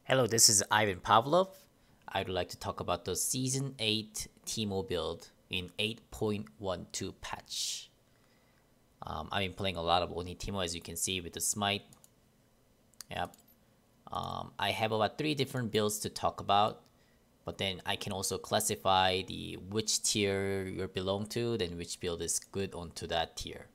Hello, this is Ivan Pavlov. I would like to talk about the Season 8 Teemo Build in 8.12 patch. I've been playing a lot of Oni Teemo, as you can see, with the Smite. Yep. I have about 3 different builds to talk about, but then I can also classify the which tier you belong to, then which build is good onto that tier.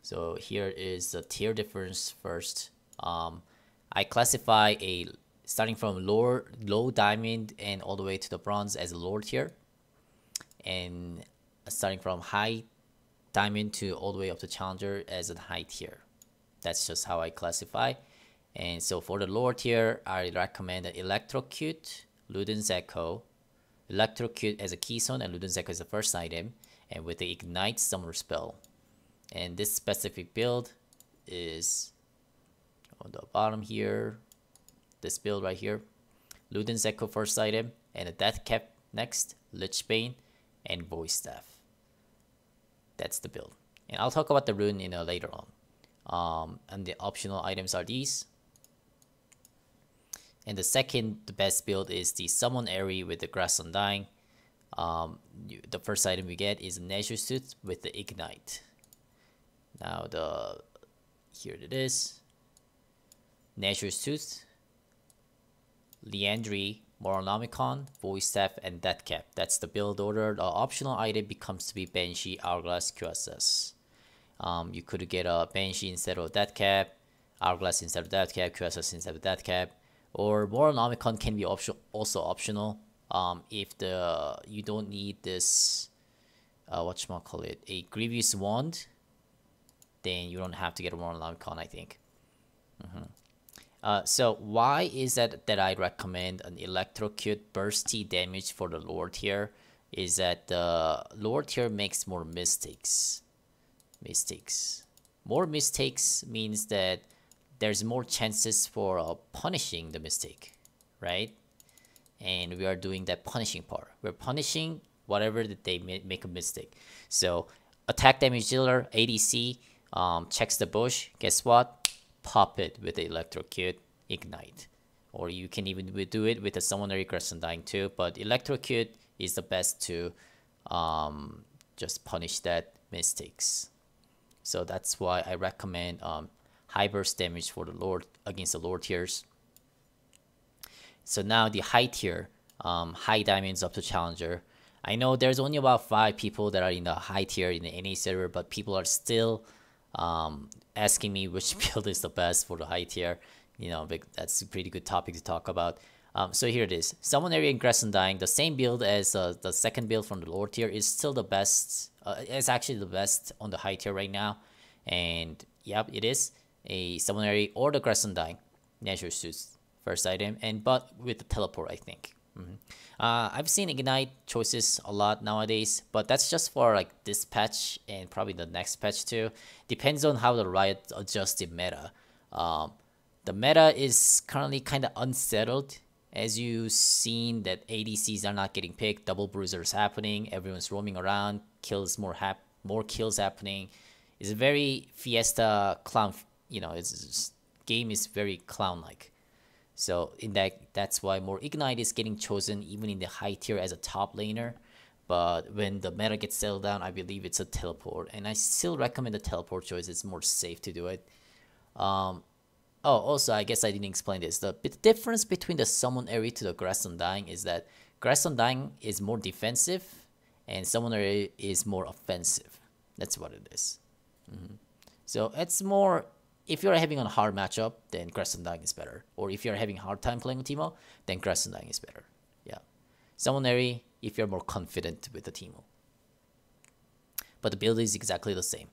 So here is the tier difference first. I classify starting from low diamond and all the way to the bronze as a lower tier, and starting from high diamond to all the way up to challenger as a high tier. That's just how I classify. And so for the lower tier, I recommend Electrocute, Luden's Echo, Electrocute as a keystone and Luden's Echo as the first item, and with the Ignite Summoner spell. And this specific build is on the bottom here. This build right here. Luden's Echo first item, and a Death Cap next, Lichbane, and Voice Staff. That's the build. And I'll talk about the rune later on. And the optional items are these. And the best build is the Summon Airy with the Grass Undying. The first item we get is a Nature Suit with the Ignite. Now here it is. Nature Suit, Liandry, Moronomicon, Voice Staff, and Death Cap. That's the build order. The optional item becomes to be Banshee, Hourglass, QSS. You could get a Banshee instead of Death Cap, Hourglass instead of Death Cap, QSS instead of Death Cap, or Moronomicon can be also optional. If you don't need this, a Grievous Wand, then you don't have to get a Moronomicon, I think. So why is that I recommend an Electrocute bursty damage for the lower tier is that the lower tier makes more mistakes. More mistakes means that there's more chances for punishing the mistake, right? And we are doing that punishing part. We're punishing whatever that they make a mistake. So attack damage dealer, ADC, checks the bush. Guess what? Pop it with the Electrocute, Ignite. Or you can even do it with a Summoner Grass Undying too, but Electrocute is the best to just punish that mistakes. So that's why I recommend high burst damage for the against the lower tiers. So now the high tier, high diamonds up to challenger. I know there's only about 5 people that are in the high tier in the NA server, but people are still asking me which build is the best for the high tier. That's a pretty good topic to talk about. So here it is. Summon Area and Grass Undying, the same build as the second build from the lower tier, is still the best. It's actually the best on the high tier right now. And yep, it is a Summon Area or the Grass Undying Nature Suits first item, but with the teleport, I think. I've seen Ignite choices a lot nowadays, but that's just for like this patch and probably the next patch too. Depends on how the Riot adjusts the meta. The meta is currently kind of unsettled, as you've seen that ADCs are not getting picked, double bruisers happening, everyone's roaming around, more kills happening. It's a very Fiesta clown, game is very clown-like. So that's why more Ignite is getting chosen even in the high tier as a top laner. But when the meta gets settled down, I believe it's a teleport. And I still recommend the teleport choice. It's more safe to do it. Also, I guess I didn't explain this. The difference between the Summon Area to the Grass Undying is that Grass Undying is more defensive and Summon Area is more offensive. That's what it is. So it's more... If you're having a hard matchup, then Grass Undying is better. Or if you're having a hard time playing with Teemo, then Grass Undying is better. Yeah. Summon Area if you're more confident with the Teemo. But the build is exactly the same.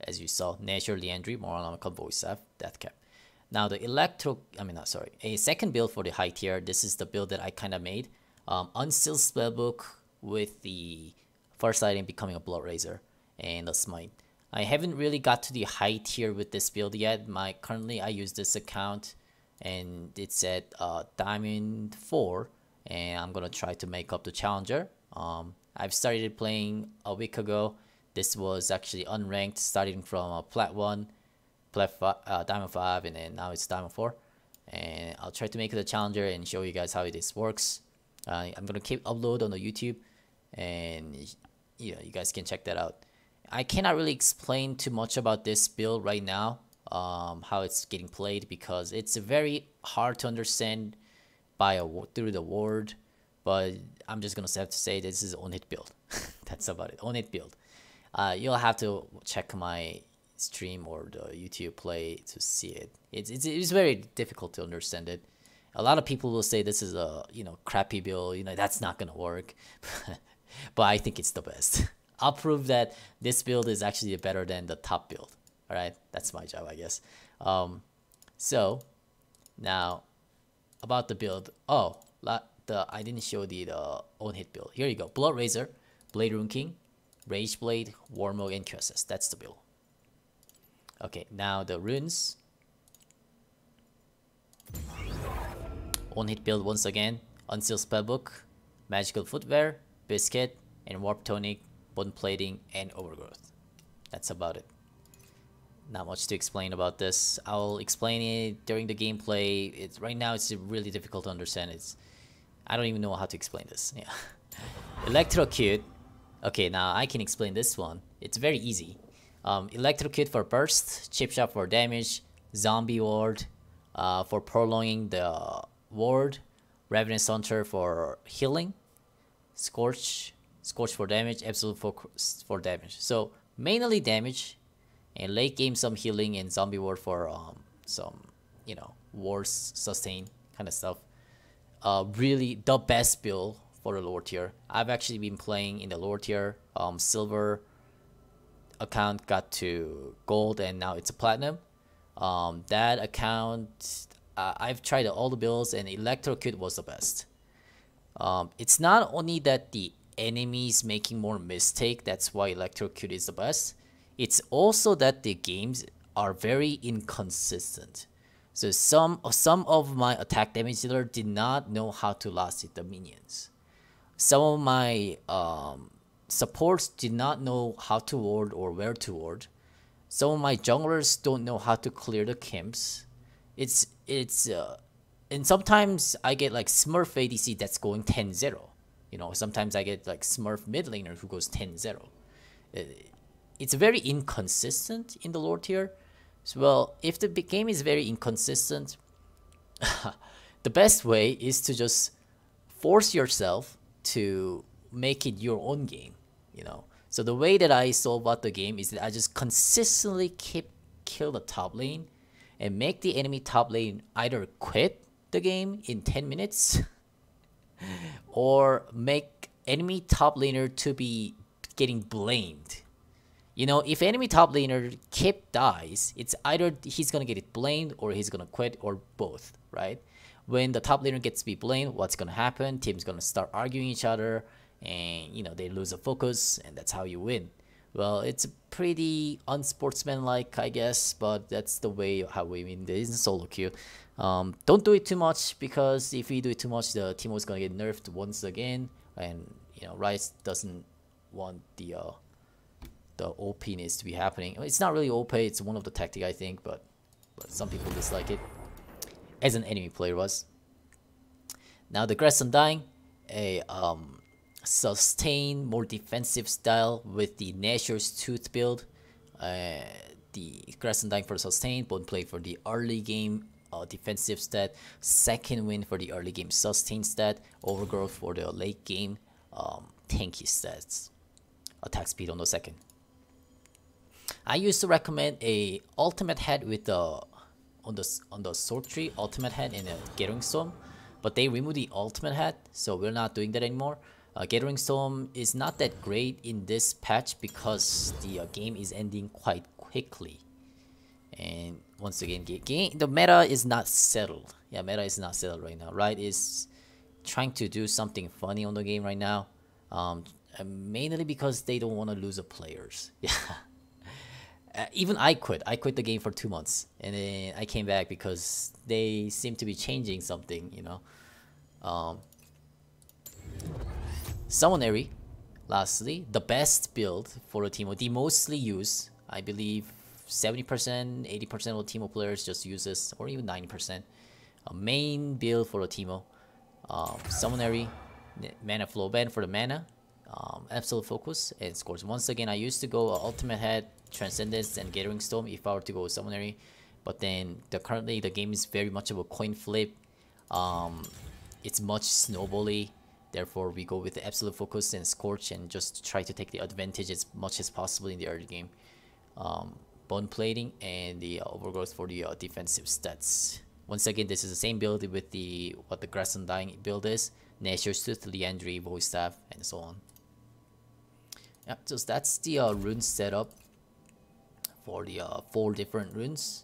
As you saw, Nature, Liandry, Moronomicon, Voice Staff, Death Cap. Now the a second build for the high tier. This is the build that I kind of made. Unsealed Spellbook with the first item becoming a Blood Razor and a Smite. I haven't really got to the high tier with this build yet. Currently I use this account and it's at Diamond 4, and I'm gonna try to make up the challenger. I've started playing a week ago. This was actually unranked, starting from Plat 1, Diamond 5, and then now it's Diamond 4. and I'll try to make it a challenger and show you guys how this works. I'm gonna keep upload on the YouTube, and you guys can check that out. I cannot really explain too much about this build right now, how it's getting played, because it's very hard to understand through the word. But I'm just gonna have to say this is on hit build. That's about it. On hit build. You'll have to check my stream or the YouTube play to see it. It's very difficult to understand it. A lot of people will say this is a crappy build. That's not gonna work. But I think it's the best. I'll prove that this build is actually better than the top build. All right, that's my job, I guess. So now about the build. I didn't show the on hit build. Here you go. Blood Razor, Blade Rune King, Rage Blade, Warmog, and QSS. That's the build. Okay, now the runes. On hit build once again. Unsealed Spellbook, Magical Footwear, Biscuit, and Warp Tonic, Bone Plating, and Overgrowth. That's about it. Not much to explain about this. I'll explain it during the gameplay. Right now it's really difficult to understand. I don't even know how to explain this. Yeah. Electrocute. Okay, now I can explain this one. It's very easy. Electrocute for burst, Chip Shot for damage, Zombie Ward for prolonging the ward, Revenant Hunter for healing, Scorch for damage, Absolute for damage. So mainly damage, and late game some healing, and Zombie Ward for some wards sustain kind of stuff. Really the best build for the lower tier. I've actually been playing in the lower tier. Silver account got to gold, and now it's a platinum. That account, I've tried all the builds, and Electrocute was the best. It's not only that the enemies making more mistake, that's why Electrocute is the best. It's also that the games are very inconsistent. So some of my attack damage dealer did not know how to last hit the minions. Some of my supports did not know how to ward or where to ward. Some of my junglers don't know how to clear the camps. And sometimes I get like Smurf ADC that's going 10-0. Sometimes I get like Smurf mid laner who goes 10-0. It's very inconsistent in the lower tier. So, well, if the game is very inconsistent, the best way is to just force yourself to make it your own game. So the way that I solve out the game is that I just consistently kill the top lane and make the enemy top lane either quit the game in 10 minutes or make enemy top laner to be getting blamed. If enemy top laner Kip dies, it's either he's gonna get it blamed or he's gonna quit, or both, right? When the top laner gets to be blamed, what's gonna happen? Team's gonna start arguing each other, and they lose a focus, and that's how you win. Well, it's pretty unsportsmanlike, I guess, but that's the way how we win. There isn't solo queue. Don't do it too much, because if you do it too much, the Teemo is gonna get nerfed once again, and Rice doesn't want the OP-ness to be happening. It's not really OP, it's one of the tactic, I think, but some people dislike it, as an enemy player was. Now the Grass Undying, a sustain, more defensive style with the Nashor's Tooth build. The Grass Undying for sustain, Bone Play for the early game defensive stat, Second Wind for the early game sustain stat, Overgrowth for the late game tanky stats, attack speed on the second. I used to recommend a ultimate head with the on the sword tree ultimate head and a Gathering Storm, but they removed the ultimate head, so we're not doing that anymore. Gathering Storm is not that great in this patch because the game is ending quite quickly, and once again, the meta is not settled. Yeah, meta is not settled right now. Riot is trying to do something funny on the game right now, mainly because they don't want to lose the players. Yeah. Even I quit the game for 2 months, and then I came back because they seem to be changing something, Summonary, lastly, the best build for a Teemo, the mostly used. I believe 70%, 80% of Teemo players just use this, or even 90%. a main build for the Teemo. Summonary, mana flow band for the mana, absolute focus, and scores. Once again, I used to go ultimate head, transcendence, and gathering storm if I were to go summonary, but then currently the game is very much of a coin flip. It's much snowbally, therefore we go with the absolute focus and scorch and just try to take the advantage as much as possible in the early game. Bone plating and the overgrowth for the defensive stats. Once again, this is the same build with the what the Grass Undying build is: Nature's Tooth, Leandry, Voice Staff, and so on. Yeah, so that's the rune setup for the 4 different runes.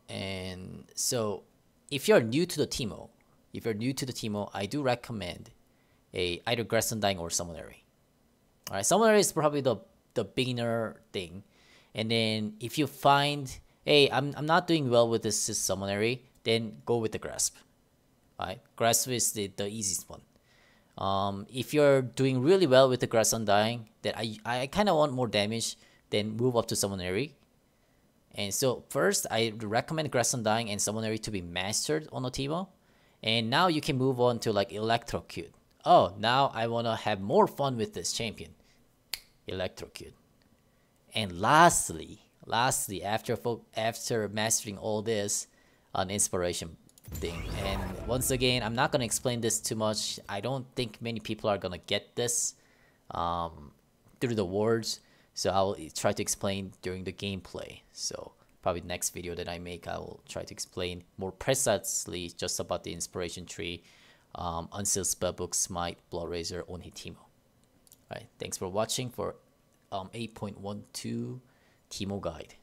And so, if you're new to the Teemo, I do recommend either Grass Undying or Summonary. Alright, Summonary is probably the beginner thing. And then if you find, hey, I'm not doing well with this Summonary, then go with the Grasp. Alright, Grasp is the easiest one. If you're doing really well with the Grass Undying, then I kind of want more damage, then move up to Summonary. And so first, I recommend Grass Undying and Summonary to be mastered on the Teemo. And now you can move on to like Electrocute. Oh, now I want to have more fun with this champion. Electrocute. And lastly, after mastering all this, an inspiration thing. And once again, I'm not going to explain this too much. I don't think many people are going to get this through the words. So I'll try to explain during the gameplay. So probably next video that I make, I will try to explain more precisely just about the inspiration tree, Unsealed Spellbook, Smite, Blood Razor, Onhi Teemo. Alright, thanks for watching for 8.12 Teemo guide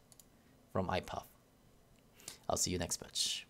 from iPav. I'll see you next batch.